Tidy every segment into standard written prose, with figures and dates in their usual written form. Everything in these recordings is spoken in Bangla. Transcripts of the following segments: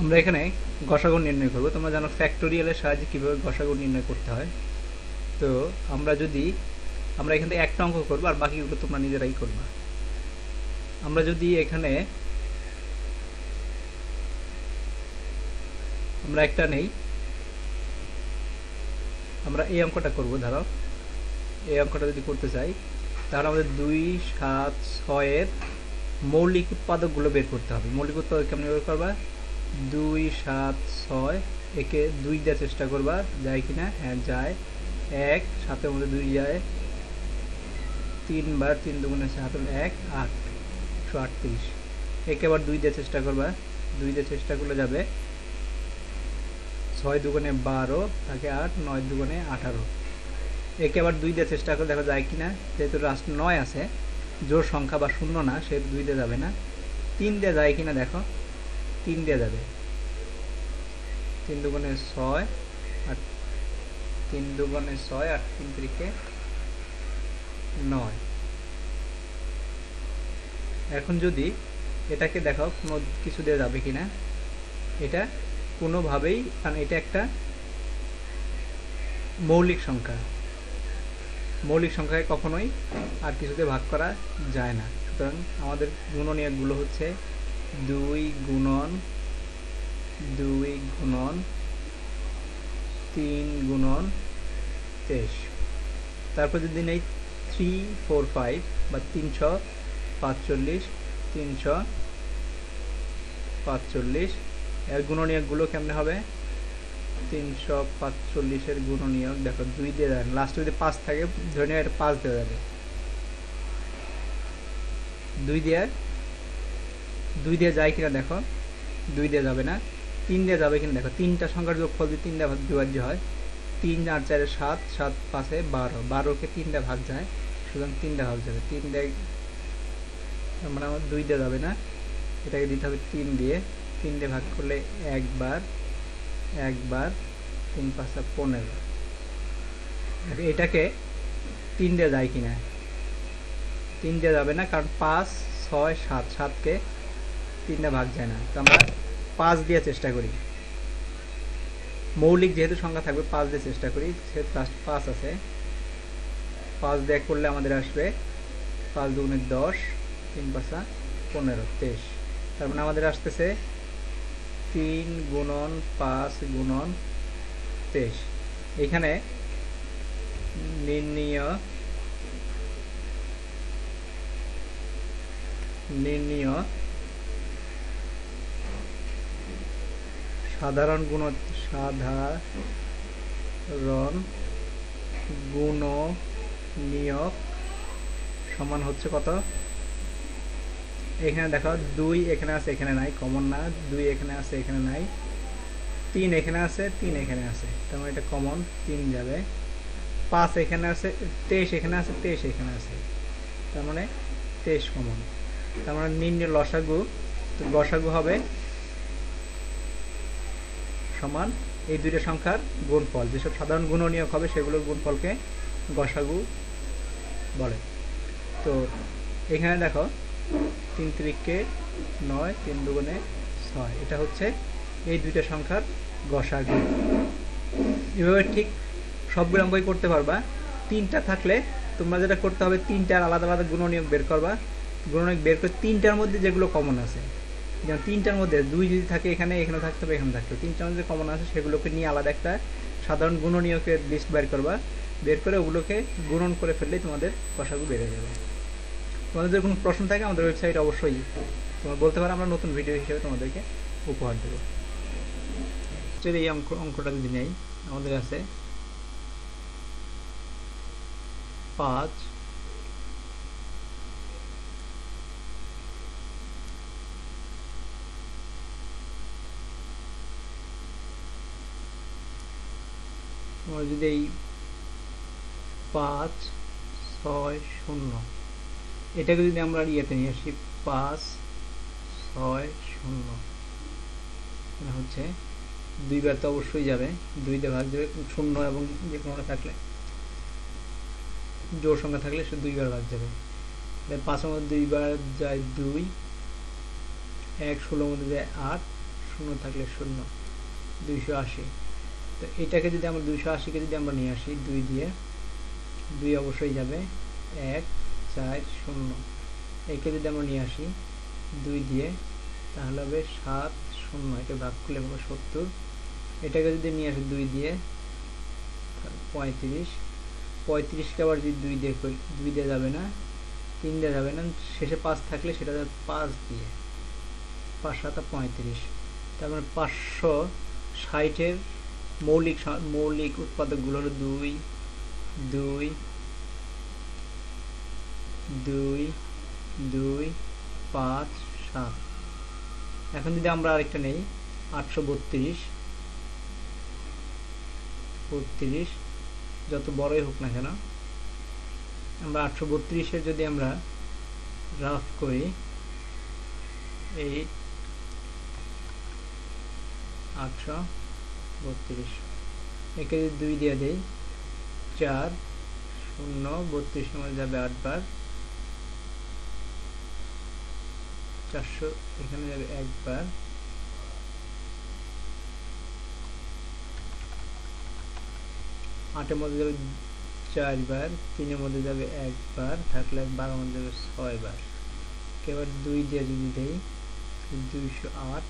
আমরা এখানে গসাগু নির্ণয় করব। তোমরা জানো ফ্যাক্টোরিয়ালের সাহায্যে কিভাবে গসাগু নির্ণয় করতে হয়। তো আমরা এখান থেকে একটা অঙ্ক করবো আর বাকিগুলো তোমরা নিজেরাই করবা। আমরা যদি এখানে আমরা একটা নেই, আমরা এই অঙ্কটা করব। ধরো এই অঙ্কটা যদি করতে চাই তাহলে আমাদের 2, 7, 6 এর মৌলিক উৎপাদকগুলো বের করতে হবে। মৌলিক উৎপাদক কেমন বের করবা? 2, 7, 6 একে 2 দেওয়ার চেষ্টা করবা, যায় কিনা? হ্যাঁ যায়। 1 7-এর মধ্যে 2 যায় 3 বার, 3 দুগুণে 7 1 8, 138। একে আবার 2 দেওয়ার চেষ্টা করবা, 2 দেওয়ার চেষ্টা করলে যাবে 6 দুগুণে 12 থাকে 8, 9 দুগুণে 18। একে আবার 2 দেওয়ার চেষ্টা করে দেখো যায় কিনা। যেহেতু রাষ্ট্র 9 আছে, জোর সংখ্যা বা শূন্য না, সেহেতু 2 দেওয়া যাবে না। 3 দেওয়া যায় কিনা দেখো, 3 দেওয়া যাবে। 3 দুগুণে 6 আর 3 দুগুণে 6 আর 3 3-এ 9। এখন যদি এটাকে দেখো কোনো কিছু দেওয়া যাবে কিনা, এটা কোনোভাবেই, কারণ এটা একটা মৌলিক সংখ্যা, মৌলিক সংখ্যাকে কখনোই আর কিছুতে ভাগ করা যায় না। সুতরাং আমাদের গুণনীয়কগুলো হচ্ছে 2 গুণন 2 গুণন 3 গুণন 23। তারপর যদি নেই 3, 4, 5 বা 345, 345 এর গুণনীয়কগুলো কেমনে হবে? 345-এর গুণনীয়ক দেখো 2 দিয়ে দেন, লাস্টে যদি 5 থাকে ধরে নিয়ে এটা 5 দেওয়া যাবে। 2 দিয়ে যায় কিনা দেখো, 2 দিয়ে যাবে না। 3 দিয়ে যাবে কিনা দেখো, 3টা সংখ্যার যোগফল যদি 3টা বিভাজ্য হয়, 3 আর 4 7, 7 5-এ 12, 12কে 3টা ভাগ যায়, সুতরাং 3টা ভাগ যাবে। 3 দিয়ে মানে আমার 2 দিয়ে যাবে না, এটাকে দিতে হবে 3 দিয়ে। 3 দিয়ে ভাগ করলে একবার, 3 5 15। এটাকে 3 দিয়ে যায় কিনা, 3 দিয়ে যাবে না, কারণ 5, 6, 7, 7কে 3টা ভাগ যায় না। তো আমরা 5 দিয়ে চেষ্টা করি, মৌলিক যেহেতু সংখ্যা থাকবে 5 দিয়ে চেষ্টা করি, সেহেতু লাস্ট 5 আছে। 5 দিয়ে করলে আমাদের আসবে 5 দুগুণে 10, 3 5 15, 23। তার মানে আমাদের আসতেছে 3 গুণন 5 গুণন 23। এখানে নির্ণীয় সাধারণ গুণনীয়ক সমান হচ্ছে কত? এখানে দেখো 2 এখানে আছে, এখানে নাই, কমন না। 2 এখানে আছে, এখানে নাই। 3 এখানে আছে, 3 এখানে আছে, তার মানে এটা কমন, 3 যাবে। 5 এখানে আছে, 23 এখানে আছে, 23 এখানে আছে, তার মানে 23 কমন। তার মানে নির্ণয় লসাগু, তো গসাগু হবে সমান এই দুইটা সংখ্যার গুণফল। যেসব সাধারণ গুণনীয়ক হবে সেগুলোর গুণফলকে গসাগু বলে। তো এখানে দেখো 3 3-কে 9, 3 দুগুণে 6, এটা হচ্ছে এই দুইটা সংখ্যার গসাগু। এভাবে ঠিক সবগুলো অঙ্কই করতে পারবা। 3টা থাকলে তোমরা যেটা করতে হবে, 3টার আলাদা আলাদা গুণনীয়ক বের করবা। গুণনীয়ক বের করে 3টার মধ্যে যেগুলো কমন আছে, যেমন 3টার মধ্যে 2 যদি থাকে এখানে, এখানে থাকতে হবে, এখানে থাকতে হবে, 3টার মধ্যে কমন আছে সেগুলোকে নিয়ে আলাদা একটা সাধারণ গুণনীয়কের লিস্ট বের করবা। বের করে ওগুলোকে গুণন করে ফেললেই তোমাদের গসাগু বেড়ে যাবে। তোমাদের যদি কোনো প্রশ্ন থাকে আমাদের ওয়েবসাইট অবশ্যই তোমরা বলতে পারো, আমরা নতুন ভিডিও হিসেবে তোমাদেরকে উপহার দেবো। এই অঙ্কটা যদি নেই, আমাদের আছে 5 আমরা যদি এই 5 6 0 এটাকে যদি আমরা ইয়েতে নিয়ে আসি, 5 6 0 হচ্ছে 2 বার তো অবশ্যই যাবে, 2 দিয়ে ভাগ যাবে। 0 এবং যে কোনো থাকলে, জোড় সংখ্যা থাকলে সে 2 বার ভাগ যাবে। 5-এর মধ্যে 2 বার যায় 2, 1 16-এর মধ্যে যায় 8, শূন্য থাকলে শূন্য, 280। তো এটাকে যদি আমরা 280-কে যদি আমরা নিয়ে আসি 2 দিয়ে, 2 অবশ্যই যাবে, 1 4 0। একে যদি আমরা নিয়ে আসি 2 দিয়ে, তাহলে হবে 7 0, একে ভাগ করলে হবে 70। এটাকে যদি নিয়ে আসি 2 দিয়ে, 35। 35-কে আবার যদি 2 দিয়ে করি, 2 দিয়ে যাবে না, 3 দিয়ে যাবে না, শেষে 5 থাকলে সেটা যাবে 5 দিয়ে, 5 7 35। তার মানে 560-এর মৌলিক উৎপাদকগুলো হলো 2 2 2 2 5 7। এখন যদি আমরা আরেকটা নেই 832, 32, যত বড়ই হোক না কেন, আমরা 832-এর যদি আমরা রাফ করি, 8 832, একে যদি 2 দিয়ে দেই, 4 0, 32-এর মধ্যে যাবে 8 বার, 400, এখানে যাবে 1 বার, 8-এর মধ্যে যাবে 4 বার, 3-এর মধ্যে যাবে 1 বার, থাকলে 12-এর মধ্যে যাবে 6 বার। এবার 2 দিয়ে যদি দেই 208,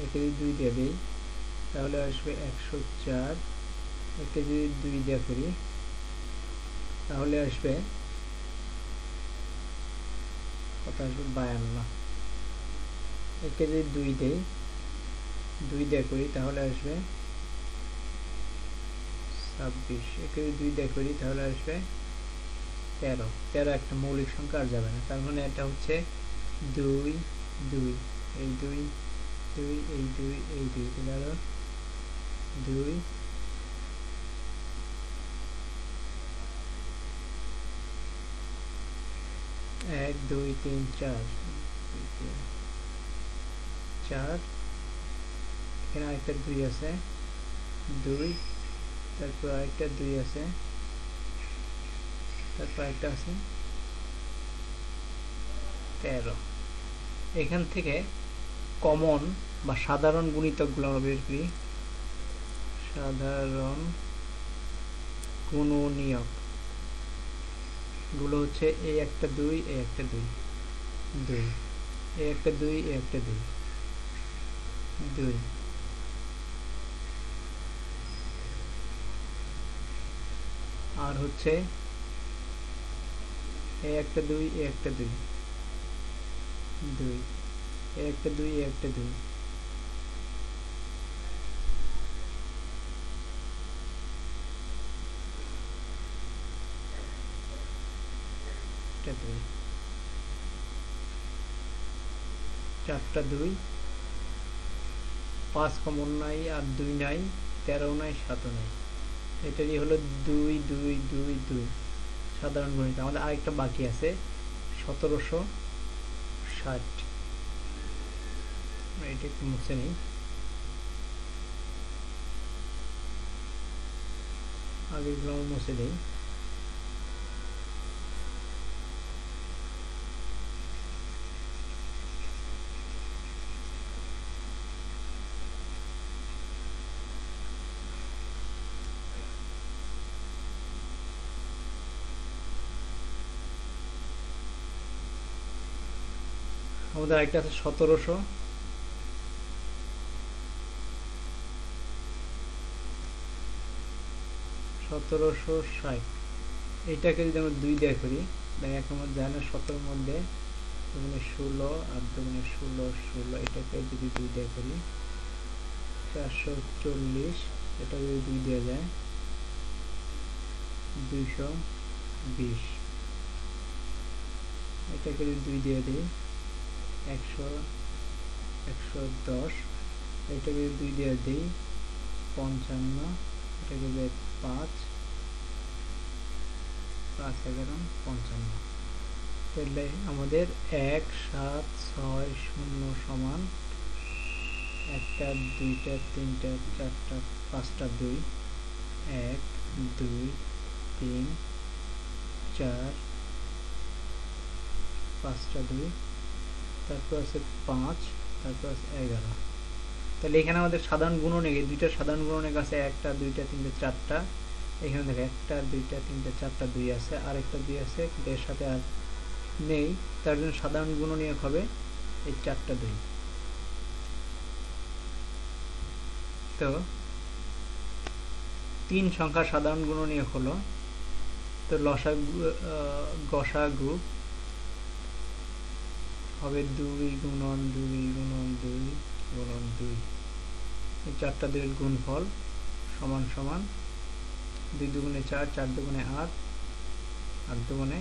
একে যদি 2 দিয়ে দেই তাহলে আসবে 104। একে যদি 2 দিয়ে করি তাহলে আসবে কত আসবে, 52। একে যদি 2 দেই, 2 দিয়ে করি তাহলে আসবে 26। একে যদি 2 দিয়ে করি তাহলে আসবে 13। 13 একটা মৌলিক সংখ্যা আর যাবে না, তার মানে এটা হচ্ছে 2 2, এই 2 2, এই 2 এই 2, তাহলে আরো 2 1 2 3 4 4। এখানে আরেকটা 2 আছে, 2, তারপর আরেকটা 2 আছে, তারপর একটা আছে 13। এখান থেকে কমন বা সাধারণ গুণিতকগুলো আমরা বের করি। সাধারণ গুণনীয়ক গুলো হচ্ছে এই একটা 2, এই একটা 2 2, এই একটা 2, এই একটা 2 2, আর হচ্ছে এই একটা 2, এই একটা 2 2, এই একটা 2, এই একটা 2 2, 4টা 2, 5 কমন নাই, আর 2 নাই, 13 নাই, 7 নাই। এটারই হলো 2 2 2 2 সাধারণ গণিত। আমাদের আরেকটা বাকি আছে 1760, এটা একটু মুছে নিই, আগেগুলো মুছে দিই। আমাদের আরেকটা আছে 1760। এইটাকে যদি আমরা 2 দিয়ে করি, এক নম্বর যায় না, 17-এর মধ্যে 16 আর 16 16, এটাকে যদি 2 দিয়ে করি 440, এটা যদি 2 দিয়ে যায় 220, এটাকে যদি 2 দিয়ে দিই 110, এটাকে যদি 2 দিয়ে দিই 55, এটাকে যে 5 5 11 55। তাহলে আমাদের 1 7 6 0 সমান 1টা 2টা 3টা 4টা 5টা 2, 1 2 3 4 5টা 2, তারপর আছে 5, তারপর আছে 11। তাহলে এখানে আমাদের সাধারণ গুণনীয়ক, এই দুইটা সাধারণ গুণনীয়ক আছে, একটা দুইটা তিনটে চারটা। এখানে দেখো একটা দুইটা তিনটে চারটা দুই আছে, আরেকটা দুই আছে কিন্তু এর সাথে আর নেই, তার জন্য সাধারণ গুণনীয়ক হবে এই চারটা দুই। তো 3 সংখ্যার সাধারণ গুণনীয়ক হলো, তো গসাগু হবে 2 গুণন 2 গুণন 2 গুণন 2। এই চারটা দুইয়ের গুণফল সমান সমান 2 দুগুণে 4, 4 দুগুণে 8, 8 দুগুণে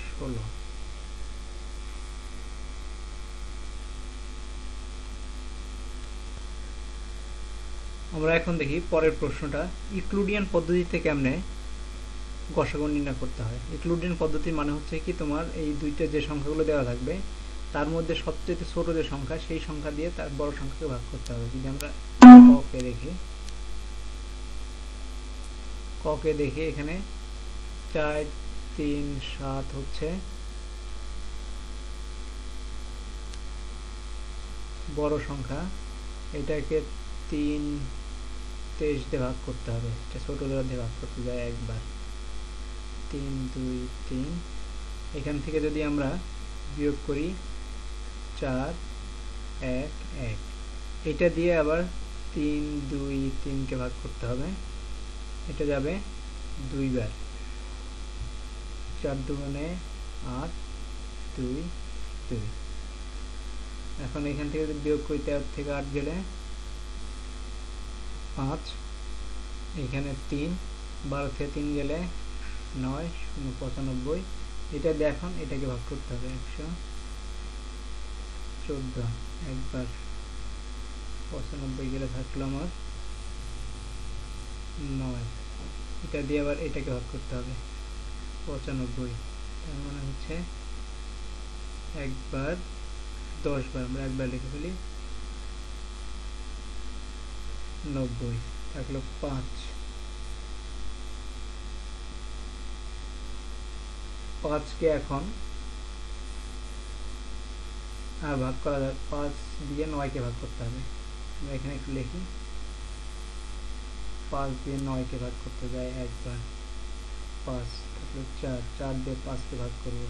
16। আমরা এখন দেখি পরের প্রশ্নটা, ইউক্লিডিয়ান পদ্ধতিতে কেমনে গসাগু নির্ণয় করতে হয়। ইউক্লিডিয়ান পদ্ধতি মানে হচ্ছে কি, তোমার এই দুইটা যে সংখ্যাগুলো দেওয়া থাকবে তার মধ্যে সবচেয়ে ছোট যে সংখ্যা সেই সংখ্যা দিয়ে তার বড় সংখ্যাকে ভাগ করতে হবে। যদি আমরা ককে দেখি এখানে 4 3 7 হচ্ছে বড় সংখ্যা, এটাকে 3 23 দিয়ে ভাগ করতে হবে, এটা ছোট দিয়ে ভাগ করতে যায় একবার। 3 2 3, এখান থেকে যদি আমরা বিয়োগ করি 4 1 1, এটা দিয়ে আবার 3 2 3 কে ভাগ করতে হবে, এটা যাবে 2 বার। 4 দুগুণে 8 2 2। এখন এখান থেকে যদি বিয়োগ করি 13 থেকে 8 গেলে 5, এখানে 3, 12 থেকে 3 গেলে 9 0 95। এটা দিয়ে এখন এটাকে ভাগ করতে হবে 114, একবার 95 গেলে থাকলো আমার 9, এটা দিয়ে আবার এটাকে ভাগ করতে হবে 95, তার মানে হচ্ছে একবার 10 বার, আমরা একবার লিখে ফেলি 90, থাকলো 5। 5 কে এখন আর ভাগ করা যায়, 5 দিয়ে 9 কে ভাগ করতে হবে। আমরা এখানে একটু লিখি, 5 দিয়ে 9 কে ভাগ করতে যায় একবার, 5 থাকলো 4, 4 দিয়ে 5 কে ভাগ করব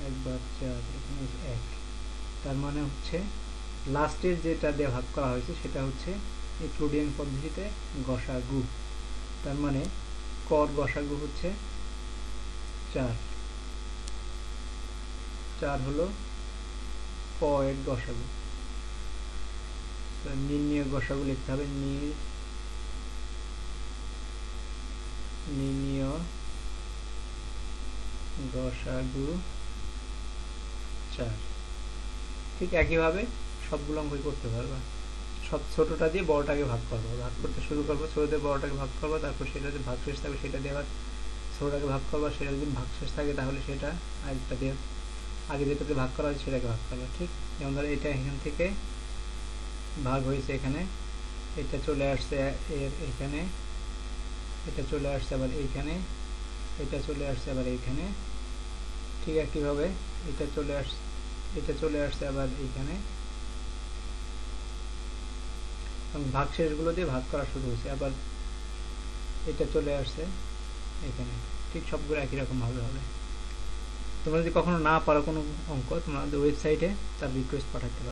একবার 4, এখানে 1। তার মানে হচ্ছে লাস্টের যেটা দিয়ে ভাগ করা হয়েছে সেটা হচ্ছে ইউক্লিডিয়ান পদ্ধতিতে গসাগু। তার মানে কর গসাগু হচ্ছে 4, 4 হলো ক এর গসাগু। নির্ণয় গসাগু লিখতে হবে, নির্ণয় গসাগু 4। ঠিক একইভাবে সবগুলো অঙ্কই করতে পারবা। সব ছোটটা দিয়ে বড়টাকে ভাগ করবো, ভাগ করতে শুরু করবো, ছোট দিয়ে বড়টাকে ভাগ করবো, তারপর সেটা যদি ভাগশেষ থাকে সেটা দিয়ে আবার ছোটটাকে ভাগ করবো, সেটা যদি ভাগশেষ থাকে তাহলে সেটা আরেকটা দিয়ে আগে যেটাতে ভাগ করা হয়েছে সেটাকে ভাগ করবো। ঠিক যেমন ধরো এটা এখান থেকে ভাগ হয়েছে, এখানে এটা চলে আসছে এর এখানে, এটা চলে আসছে আবার এইখানে, এটা চলে আসছে আবার এইখানে। ঠিক একইভাবে এটা চলে আসছে আবার এইখানে, ভাগশেষগুলো দিয়ে ভাগ করা শুরু হয়েছে, আবার এটা চলে আসছে এখানে। ঠিক সবগুলো একই রকম ভাবে হবে। তোমরা যদি কখনো না পারো কোনো অঙ্ক, তোমাদের ওয়েবসাইটে তার রিকোয়েস্ট পাঠাতে পারো।